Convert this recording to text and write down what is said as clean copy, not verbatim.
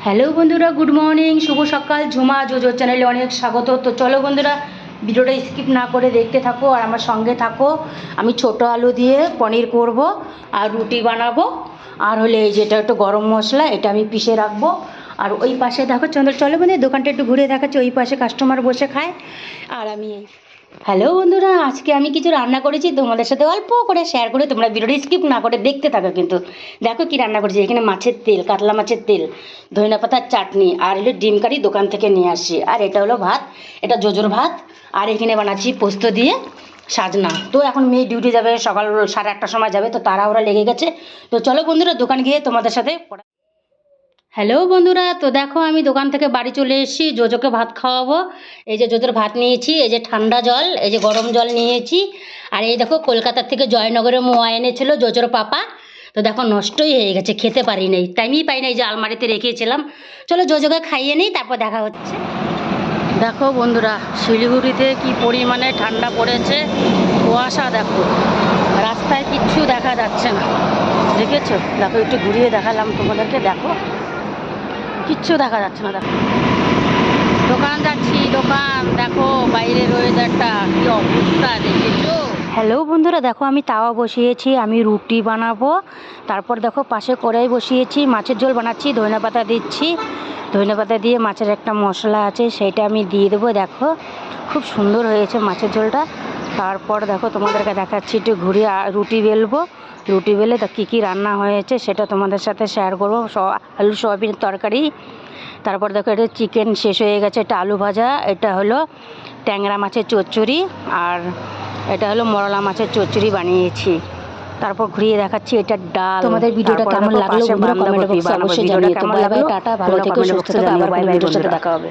Hello বন্ধুরা, good morning, শুভ সকাল। Jhuma JoJo চ্যানেলে অনেক স্বাগত। তো চলো বন্ধুরা, ভিডিওটা স্কিপ না করে দেখতে থাকো আর আমার সঙ্গে থাকো। আমি ছোট আলু দিয়ে পনির করব আর রুটি বানাবো। আর হলে এই যেটা একটু গরম মশলা, এটা আমি পিষে রাখবো। আর ওই পাশে দেখো চলো বন্ধু, দোকানটা একটু ঘুরে দেখাচ্ছি। ওই পাশে কাস্টমার বসে খায় আর আমি এই। হ্যালো বন্ধুরা, আজকে আমি কিছু রান্না করেছি, তোমাদের সাথে অল্প করে শেয়ার করে তোমরা ভিডিওটা স্কিপ না করে দেখতে থাকো। কিন্তু দেখো কি রান্না করেছি। এখানে মাছের তেল, কাতলা মাছের তেল, ধনিয়া পাতার চাটনি আর হলো ডিম কারি দোকান থেকে নিয়ে আসি। আর এটা হলো ভাত, এটা জোজোর ভাত। আর এখানে বানাচ্ছি পোস্ত দিয়ে সাজনা। তো এখন মেয়ে ডিউটি যাবে, সকাল 8:30টার সময় যাবে, তো তারা ওরা লেগে গেছে। তো চলো বন্ধুরা, দোকান গিয়ে তোমাদের সাথে। হ্যালো বন্ধুরা, তো দেখো আমি দোকান থেকে বাড়ি চলে এসেছি, জোজোকে ভাত খাওয়াবো। এই যে জোজোর ভাত নিয়েছি, এই যে ঠান্ডা জল, এই যে গরম জল নিয়েছি। আর এই দেখো কলকাতার থেকে জয়নগরে মোয়া এনেছিল জোজোর পাপা। তো দেখো নষ্টই হয়ে গেছে, খেতে পারি নাই, টাইমই পাই নাই, যে আলমারিতে রেখেছিলাম। চলো জোজোকে খাইয়ে নিই, তারপর দেখা হচ্ছে। দেখো বন্ধুরা, শিলিগুড়িতে কি পরিমাণে ঠান্ডা পড়েছে, কুয়াশা দেখো, রাস্তায় কিচ্ছু দেখা যাচ্ছে না। দেখেছো? দেখো একটু ঘুরিয়ে দেখালাম তোমাদেরকে, দেখো কিচ্ছু দেখা যাচ্ছে না। দেখো দোকান যাচ্ছি, দোকান দেখো বাইরের ওয়েদারটা কি অবস্থা, দেখেছো? হ্যালো বন্ধুরা, দেখো আমি তাওয়া বসিয়েছি, আমি রুটি বানাবো। তারপর দেখো পাশে কড়াই বসিয়েছি, মাছের ঝোল বানাচ্ছি, ধনে পাতা দিচ্ছি। ধনে পাতা দিয়ে মাছের একটা মশলা আছে, সেটা আমি দিয়ে দেবো। দেখো খুব সুন্দর হয়েছে মাছের ঝোলটা। তারপর দেখো তোমাদেরকে দেখাচ্ছি, একটু ঘুরিয়ে রুটি বেলবো। রুটি বেলে তা কী কী রান্না হয়েছে সেটা তোমাদের সাথে শেয়ার করবো। আলু সয়াবিনের তরকারি। তারপর দেখো এটা চিকেন শেষ হয়ে গেছে, এটা আলু ভাজা, এটা হলো ট্যাংরা মাছের চচ্চড়ি, আর এটা হলো মরলা মাছের চচ্চড়ি বানিয়েছি। তারপর ঘুরিয়ে দেখাচ্ছি, এটা ডাল। তোমাদের ভিডিওটা কেমন লাগলো বন্ধুরা, কমেন্ট বক্সে অবশ্যই জানিও। তো বাই বাই, টাটা, ভালো থেকো, সুস্থ থেকো, আবার কোনো ভিডিওর সাথে দেখা হবে।